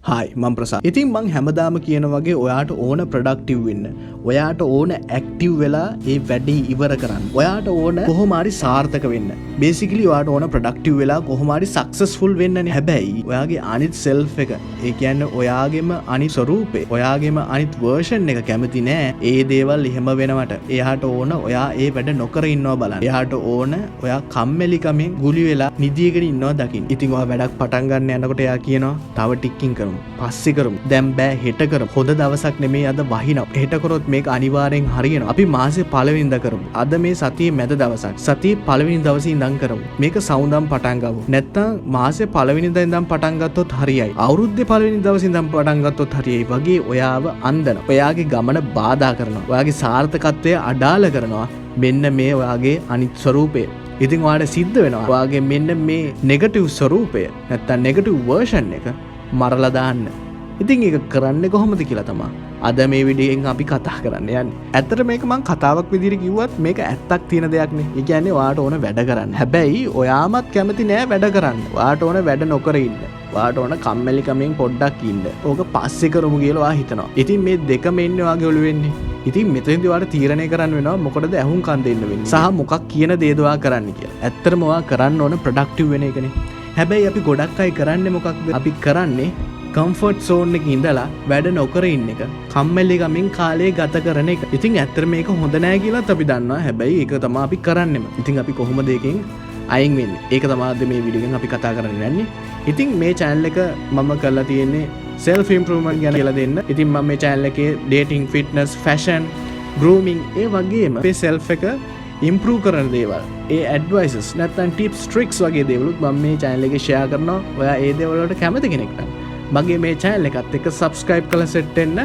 Hi මම ප්‍රසාද්. ඉතින් මං හැමදාම කියන වගේ ඔයාට ඕන ප්‍රොඩක්ටිව් වෙන්න. ඔයාට ඕන ඇක්ටිව් වෙලා ඒ වැඩේ ඉවර කරන්න. ඔයාට ඕන කොහොම හරි සාර්ථක වෙන්න. බේසිකලි ඔයාට ඕන ප්‍රොඩක්ටිව් වෙලා කොහොම හරි සක්සස්ෆුල් වෙන්නනේ. හැබැයි ඔයාගේ අනිත් සෙල්ෆ් එක, ඒ කියන්නේ ඔයාගේම අනිත් ස්වරූපේ, ඔයාගේම අනිත් වර්ෂන් එක කැමති නෑ. ඒ දේවල් එහෙම වෙනවට. එයාට ඕන ඔයා ඒ වැඩ නොකර ඉන්නවා බලන්න. එයාට ඕන ඔයා කම්මැලිකමෙන් ගුලි වෙලා නිදියකට ඉන්නවා දකින්න. ඉතින් ඔයා වැඩක් පටන් ගන්න යනකොට එයා කියනවා තව ටිකකින් කරමු. පස්සේ කරමු. දැන් බෑ හෙට කරමු. හොඳ දවසක් නෙමෙයි අද වහිනවා. හෙට කරොත් මේක අනිවාර්යෙන් හරියනවා. අපි මාසේ පළවෙනිදා කරමු. අද මේ සතියේ මැද දවසක්. සතියේ පළවෙනි දවසේ ඉඳන් කරමු. මේක සවුන්දම් පටන් ගමු. නැත්තම් මාසේ පළවෙනිදා ඉඳන් පටන් ගත්තොත් හරියයි. අවුරුද්දේ පළවෙනි දවසේ ඉඳන් පටන් ගත්තොත් හරියයි. වගේ ඔයාව අන්දන. ඔයාගේ ගමන බාධා කරනවා. ඔයාගේ සාර්ථකත්වය අඩාල කරනවා. මෙන්න මේ ඔයාගේ අනිත් ස්වරූපය. ඉතින් ඔයාට සිද්ධ වෙනවා. ඔයාගේ මෙන්න මේ නෙගටිව් ස්වරූපය නැත්තම් නෙගටිව් වර්ෂන් එක මරලා දාන්න. ඉතින් ඒක කරන්නේ කොහොමද කියලා තමයි අද මේ වීඩියෝෙන් අපි කතා කරන්න යන්නේ. ඇත්තට මේක මම කතාවක් විදිහට කිව්වත් මේක ඇත්තක් තියෙන දෙයක් නේ. ඒ කියන්නේ ඔයාට ඕන වැඩ කරන්න. හැබැයි ඔයාමත් කැමති නෑ වැඩ කරන්න. ඔයාට ඕන වැඩ නොකර ඉන්න. ඔයාට ඕන කම්මැලිකමෙන් පොඩ්ඩක් ඉන්න. ඕක පස්සේ කරමු කියලා ඔයා හිතනවා. ඉතින් මේ දෙකම ඉන්නේ ඔයාගේ ඔළුවෙන්නේ. ඉතින් මෙතනදී ඔයාට තීරණය කරන්න වෙනවා මොකටද ඇහුම්කන් දෙන්න වෙන්නේ. සහ මොකක් කියන දේද ඔයා කරන්න කියලා. ඇත්තටම ඔයා කරන්න ඕන ප්‍රොඩක්ටිව් වෙන එකනේ. හැබැයි අපි ගොඩක් අය කරන්නේ මොකක්ද? අපි කරන්නේ කම්ෆර්ට් සෝන් එකේ ඉඳලා වැඩ නොකර ඉන්න එක. කම්මැලිකමින් කාලය ගත කරන එක. ඉතින් ඇත්තට මේක හොඳ නෑ කියලාත් අපි දන්නවා. හැබැයි ඒක තමයි අපි කරන්නේම. ඉතින් අපි කොහොමද ඒකෙන් අයින් වෙන්නේ? ඒක තමයි අද මේ වීඩියෝ එකෙන් අපි කතා කරන්න යන්නේ. ඉතින් මේ channel එක මම කරලා තියෙන්නේ self improvement ගැන කියලා දෙන්න. ඉතින් මම මේ channel එකේ dating, fitness, fashion, grooming ඒ වගේම අපේ self එක improve කරන දේවල්, ඒ advices නැත්නම් tips, tricks වගේ දේවලුත් මම මේ channel එකේ share කරනවා. ඔයා ඒ දේවල් වලට කැමති කෙනෙක් නම් මගේ මේ channel එකත් එක්ක subscribe කරලා set වෙන්න.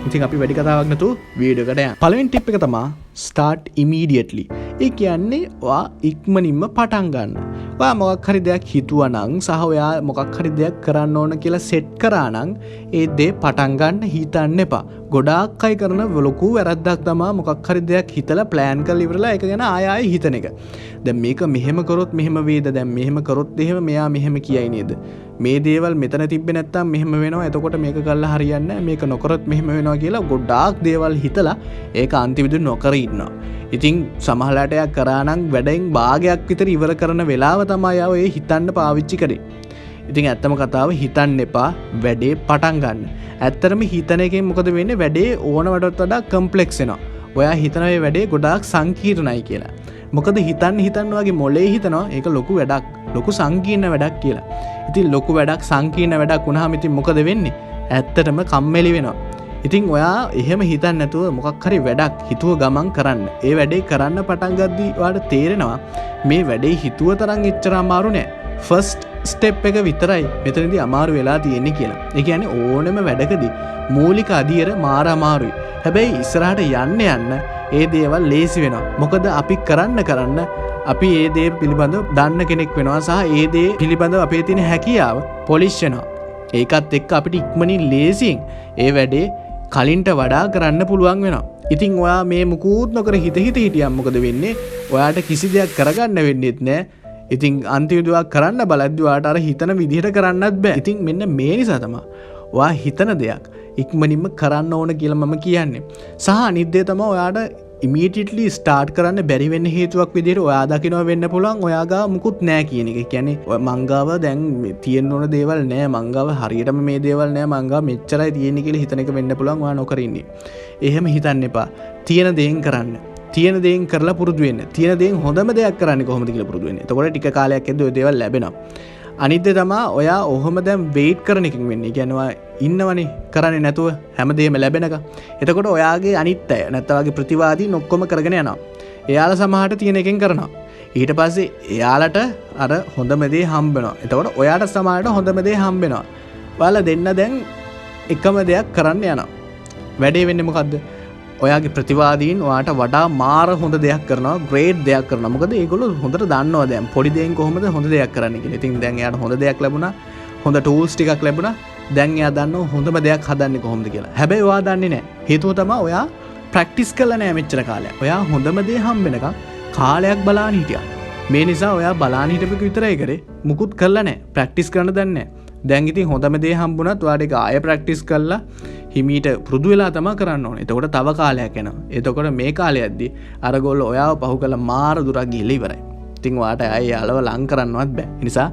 ඉතින් අපි වැඩි කතාවක් නැතුව වීඩියෝ එකට යන්න. පළවෙනි tip එක තමයි start immediately. ඒ කියන්නේ ඔයා ඉක්මනින්ම පටන් ගන්න. ඔයා මොකක් හරි දෙයක් හිතුවා නම් සහ ඔයා මොකක් හරි දෙයක් කරන්න ඕන කියලා set කරා නම් ඒ දේ පටන් ගන්න හිතන්න එපා. ගොඩාක් අය කරන ලොකු වැරද්දක් තමයි මොකක් හරි දෙයක් හිතලා plan කරලා ඉවරලා ඒක ගැන ආයෙ හිතන එක. දැන් මේක මෙහෙම කරොත් මෙහෙම වේද? දැන් මෙහෙම කරොත් එහෙම මෙයා මෙහෙම කියයි නේද? මේ දේවල් මෙතන තිබ්බේ නැත්තම් මෙහෙම වෙනවා. එතකොට මේක කරලා හරියන්නේ නැහැ. මේක නොකරොත් මෙහෙම වෙනවා කියලා ගොඩාක් දේවල් හිතලා ඒක අන්තිමට නොකර ඉන්නවා. ඉතින් සමහරලාට යා කරා නම් වැඩෙන් භාගයක් විතර ඉවර කරන වෙලාව තමයි ආව ඒ හිතන්න පාවිච්චි කරේ. ඉතින් ඇත්තම කතාව හිතන්න එපා, වැඩේ පටන් ගන්න. ඇත්තටම හිතන එකෙන් මොකද වෙන්නේ? වැඩේ ඕනවටත් වඩා කම්ප්ලෙක්ස් වෙනවා. ඔයා හිතන මේ වැඩේ ගොඩාක් සංකීර්ණයි කියලා. මොකද හිතන්න වගේ මොලේ හිතනවා ඒක ලොකු වැඩක්, ලොකු සංකීර්ණ වැඩක් කියලා. ඉතින් ලොකු වැඩක්, සංකීර්ණ වැඩක් වුණාම ඉතින් මොකද වෙන්නේ? ඇත්තටම කම්මැලි වෙනවා. ඉතින් ඔයා එහෙම හිතන්නේ නැතුව මොකක් හරි වැඩක් හිතුව ගමන් කරන්න. ඒ වැඩේ කරන්න පටන් ගද්දී ඔයාට තේරෙනවා මේ වැඩේ හිතුව තරම් එච්චර අමාරු නෑ. ෆස්ට් ස්ටෙප් එක විතරයි මෙතනදී අමාරු වෙලා තියෙන්නේ කියලා. ඒ කියන්නේ ඕනම වැඩකදී මූලික අදියර මාර අමාරුයි. හැබැයි ඉස්සරහට යන්න ඒ දේවල් ලේසි වෙනවා. මොකද අපි කරන්න අපි ඒ දේ පිළිබඳව දන්න කෙනෙක් වෙනවා සහ ඒ දේ පිළිබඳව අපේ තියෙන හැකියාව පොලිෂ් වෙනවා. ඒකත් එක්ක අපිට ඉක්මනින් ලේසියෙන් ඒ වැඩේ කලින්ට වඩා කරන්න පුළුවන් වෙනවා. ඉතින් ඔයා මේ මුකුත් නොකර හිටියම් මොකද වෙන්නේ? ඔයාට කිසි දෙයක් කරගන්න වෙන්නේත් නැහැ. ඉතින් අන්තිමට ඔයා කරන්න බලද්දී ඔයාට අර හිතන විදිහට කරන්නත් බෑ. ඉතින් මෙන්න මේ නිසා තමයි ඔයා හිතන දෙයක් ඉක්මනින්ම කරන්න ඕන කියලා මම කියන්නේ. සහ අනිත් දේ තමයි ඔයාට immediately start කරන්න බැරි වෙන්න හේතුවක් විදිහට ඔයා දකිනවා වෙන්න පුළුවන් ඔයා ගාව මුකුත් නැහැ කියන එක. කියන්නේ මං ගාව දැන් තියෙන්න ඕන දේවල් නැහැ. මං ගාව හරියටම මේ දේවල් නැහැ. මං ගාව මෙච්චරයි තියෙන්නේ කියලා හිතන එක වෙන්න පුළුවන්. ඔයා නොකර ඉන්නේ. එහෙම හිතන්න එපා. තියෙන දේෙන් කරන්න. තියෙන දේෙන් කරලා පුරුදු වෙන්න. තියෙන දේෙන් හොඳම දෙයක් කරන්නේ කොහොමද කියලා පුරුදු වෙන්න. එතකොට ටික කාලයක් ඇද්දී ඔය දේවල් ලැබෙනවා. අනිත් දේ තමයි ඔයා ඔහොම දැන් වෙයිට් කරන එකකින් වෙන්නේ. ඒ කියන්නේ ඔයා ඉන්නවනේ කරන්නේ නැතුව හැමදේම ලැබෙනක. එතකොට ඔයාගේ අනිත් අය නැත්නම් ඔයාගේ ප්‍රතිවාදීන් ඔක්කොම කරගෙන යනවා. එයාලා සමහරට තියෙන එකෙන් කරනවා. ඊට පස්සේ එයාලට අර හොඳම දේ හම්බ වෙනවා. එතකොට ඔයාට සමහරට හොඳම දේ හම්බ වෙනවා. ඔයාලා දෙන්න දැන් එකම දෙයක් කරන්න යනවා. වැඩේ වෙන්නේ මොකද්ද? ඔයාගේ ප්‍රතිවාදීන් ඔයාට වඩා මාර හොඳ දෙයක් කරනවා, ග්‍රේට් දෙයක් කරනවා. මොකද ඒගොල්ලෝ හොඳට දන්නවා දැන් පොඩි දෙයින් කොහොමද හොඳ දෙයක් කරන්න කියලා. ඉතින් දැන් එයාට හොඳ දෙයක් ලැබුණා, හොඳ ටූල්ස් ටිකක් ලැබුණා. දැන් එයා දන්නවා හොඳම දෙයක් හදන්නේ කොහොමද කියලා. හැබැයි ඔයා දන්නේ නැහැ. හේතුව තමයි ඔයා ප්‍රැක්ටිස් කරලා නැහැ මෙච්චර කාලයක්. ඔයා හොඳම දේ හම්බ වෙනකන් කාලයක් බලාන හිටියා. මේ නිසා ඔයා බලාන හිටපෙක විතරයි කරේ. මුකුත් කරලා නැහැ. ප්‍රැක්ටිස් කරන්න දන්නේ නැහැ. දැන් ඉතින් හොඳම දේ හම්බුණත් ඔයාට ඒක ආයෙ ප්‍රැක්ටිස් කරලා හිමීට පුරුදු වෙලා තමයි කරන්න ඕනේ. එතකොට තව කාලයක් යනවා. එතකොට මේ කාලයක්දී අරගොල්ලෝ ඔයාව පහු කරලා මාර දුරක් ගිහලා ඉවරයි. ඉතින් ඔයාට ආයෙ යාලව ලං කරන්නවත් බෑ. ඒ නිසා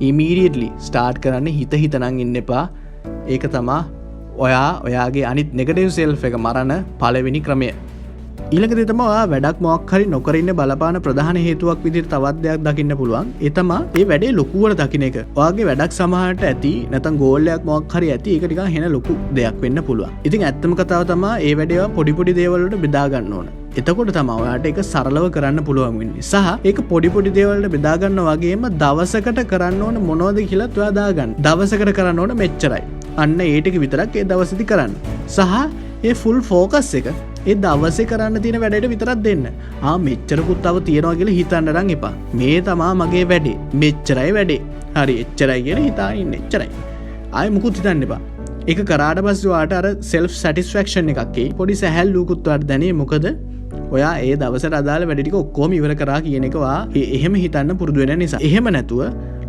ඉමීඩියට්ලි ස්ටාර්ට් කරන්න හිත නම් ඉන්න එපා. ඒක තමයි ඔයාගේ අනිත් නෙගටිව් සෙල්ෆ් එක මරණ පළවෙනි ක්‍රමය. ඊළඟ දේ තමයි ඔයා වැඩක් මොකක් හරි නොකර ඉන්න බලපාන ප්‍රධාන හේතුවක් විදිහට තවත් දෙයක් දකින්න පුළුවන්. ඒ තමයි මේ වැඩේ ලොකුවට දකින්න එක. ඔයාගේ වැඩක් සමහරට ඇති නැත්නම් ගෝල් එකක් මොකක් හරි ඇති. ඒක නිකන් හෙන ලොකු දෙයක් වෙන්න පුළුවන්. ඉතින් ඇත්තම කතාව තමයි මේ වැඩේව පොඩි දේවල් වලට බෙදා ගන්න ඕන. එතකොට තමයි ඔයාට ඒක සරලව කරන්න පුළුවන් වෙන්නේ. සහ ඒක පොඩි දේවල් වලට බෙදා ගන්නවා වගේම දවසකට කරන්න ඕන මොනවද කියලාත් ඔයා දාගන්න. දවසකට කරන්න ඕන මෙච්චරයි. අන්න ඒ ටික විතරක් ඒ දවසේදී කරන්න. සහ ඒ ෆුල් ෆෝකස් එක ඒ දවසේ කරන්න තියෙන වැඩේට විතරක් දෙන්න. මෙච්චරකුත් තව තියනවා කියලා හිතන්න නම් එපා. මේ තමා මගේ වැඩේ. මෙච්චරයි වැඩේ. හරි එච්චරයි කියලා හිතාගෙන ඉන්න. එච්චරයි. ආයෙ මුකුත් හිතන්න එපා. ඒක කරාට පස්සේ ඔයාට අර self satisfaction එකක් එයි. පොඩි සැහැල්ලුකුත් ඔයාට දැනේ. මොකද ඔයා ඒ දවසට අදාළ වැඩ ටික ඔක්කොම ඉවර කරා කියන එක එහෙම හිතන්න පුරුදු වෙන නිසා. එහෙම නැතුව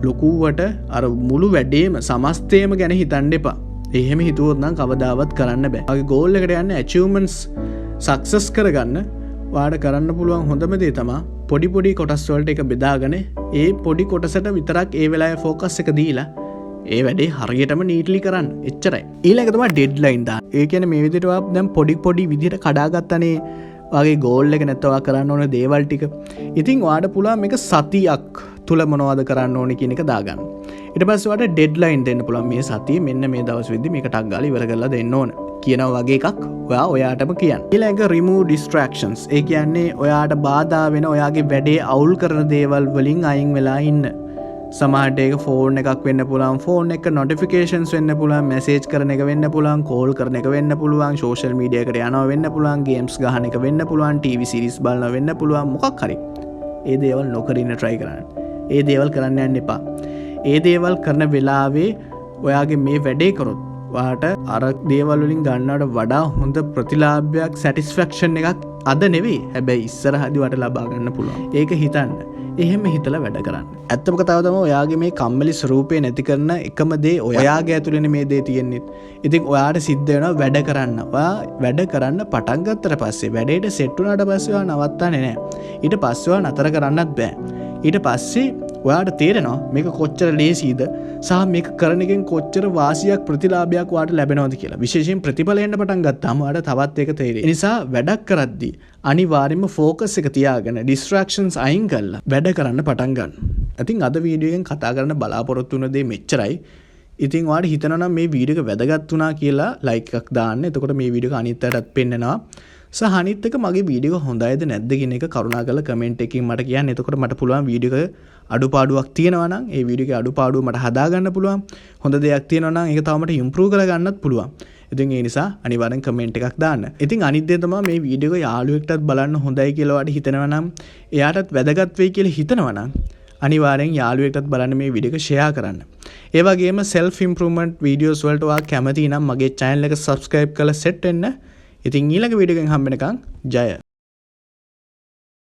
ලොකුවට අර මුළු වැඩේම සමස්තයම ගැන හිතන්න එපා. එහෙම හිතුවොත් නම් කවදාවත් කරන්න බෑ. ඔයාගේ ගෝල් එකට යන්න achievements සක්සස් කරගන්න ඔයාට කරන්න පුළුවන් හොඳම දේ තමයි පොඩි කොටස් වලට එක බෙදාගෙන ඒ පොඩි කොටසට විතරක් ඒ වෙලාවේ ફોකස් එක දීලා ඒ වැඩේ හරියටම නීට්ලි කරන්න. එච්චරයි. ඊළඟ තමයි ඩෙඩ්ලයින් දාන්න. ඒ කියන්නේ මේ විදිහට ඔයා දැන් පොඩි විදිහට කඩාගත්තනේ වගේ ගෝල් එක නැත්නම් ඔයා කරන්න ඕන දේවල් ටික. ඉතින් ඔයාට පුළුවන් මේක සතියක් තුල මොනවද කරන්න ඕනේ කියන එක දාගන්න. ඊට පස්සේ ඔයාට ඩෙඩ්ලයින් දෙන්න පුළුවන්. මේ සතියේ මෙන්න මේ දවස් වෙද්දි මේක ටක් ගාලා ඉවර කරලා දෙන්න ඕන කියනවා වගේ එකක් ඔයාටම කියන්න. ඊළඟ remove distractions. ඒ කියන්නේ ඔයාට බාධා වෙන ඔයාගේ වැඩේ අවුල් කරන දේවල් වලින් අයින් වෙලා ඉන්න. සමහරට ඒක ෆෝන් එකක් වෙන්න පුළුවන්, ෆෝන් එක නොටිෆිකේෂන්ස් වෙන්න පුළුවන්, මැසේජ් කරන එක වෙන්න පුළුවන්, කෝල් කරන එක වෙන්න පුළුවන්, සෝෂල් මීඩියා එකට යනවා වෙන්න පුළුවන්, ගේම්ස් ගහන එක වෙන්න පුළුවන්, ටීවී සීරීස් බලනවා වෙන්න පුළුවන්, මොකක් හරි. ඒ දේවල් නොකර ඉන්න try කරන්න. ඒ දේවල් කරන්න යන්න එපා. ඒ දේවල් කරන වෙලාවේ ඔයාගේ මේ වැඩේ කරොත් ඔයාට අර දේවල් වලින් ගන්නවට වඩා හොඳ ප්‍රතිලාභයක්, satisfaction එකක් අද නෙවෙයි. හැබැයි ඉස්සරහදී වට ලබා ගන්න පුළුවන්. ඒක හිතන්න. එහෙම හිතලා වැඩ කරන්න. ඇත්තම කතාව තමයි ඔයාගේ මේ කම්මැලි ස්වරූපේ නැති කරන එකම දේ ඔයාගේ ඇතුළේනේ මේ දේ තියෙන්නේ. ඉතින් ඔයාට සිද්ධ වෙනවා වැඩ කරන්න. ඔයා වැඩ කරන්න පටන් ගත්තට පස්සේ වැඩේට සෙට් වුණාට පස්සේ ඔයා නවත්තන්නේ නැහැ. ඊට පස්සේ ඔයා නතර කරන්නත් බෑ. ඊට පස්සේ ඔයාට තේරෙනවා මේක කොච්චර ලේසියිද සහ මේක කරන එකෙන් කොච්චර වාසියක් ප්‍රතිලාභයක් ඔයාට ලැබෙනවද කියලා. විශේෂයෙන් ප්‍රතිඵල එන්න පටන් ගත්තාම ඔයාට තවත් ඒක තේරෙයි. ඒ නිසා වැඩක් කරද්දී අනිවාර්යයෙන්ම ફોකස් එක තියාගෙන distractions අයින් කරලා වැඩ කරන්න පටන් ගන්න. ඉතින් අද වීඩියෝ එකෙන් කතා කරන්න බලාපොරොත්තු වෙන දේ මෙච්චරයි. ඉතින් ඔයාට හිතනවා නම් මේ වීඩියෝ එක වැදගත් වුණා කියලා ලයික් එකක් දාන්න. එතකොට මේ වීඩියෝ එක අනිත් අයටත් පෙන්නනවා. සහ අනිත් එක මගේ වීඩියෝ එක හොඳයිද නැද්ද කියන එක කරුණාකරලා කමෙන්ට් එකකින් මට කියන්න. එතකොට මට පුළුවන් වීඩියෝ එක අඩුපාඩුවක් තියෙනවා නම් ඒ වීඩියෝ එකේ අඩුපාඩුව මට හදා ගන්න පුළුවන්. හොඳ දෙයක් තියෙනවා නම් ඒක තව මට ඉම්ප්‍රූව් කරගන්නත් පුළුවන්. ඉතින් ඒ නිසා අනිවාර්යෙන් කමෙන්ට් එකක් දාන්න. ඉතින් අනිත් දේ තමයි මේ වීඩියෝ එක යාළුවෙක්ටත් බලන්න හොඳයි කියලා ඔයාට හිතනවා නම් එයාටත් වැදගත් වෙයි කියලා හිතනවා නම් අනිවාර්යෙන් යාළුවෙක්ටත් බලන්න මේ වීඩියෝ එක ෂෙයා කරන්න. ඒ වගේම self improvement videos වලට ඔයා කැමති නම් මගේ channel එක subscribe කරලා set වෙන්න. ඉතින් ඊළඟ වීඩියෝ එකෙන් හම්බ වෙනකන් ජය.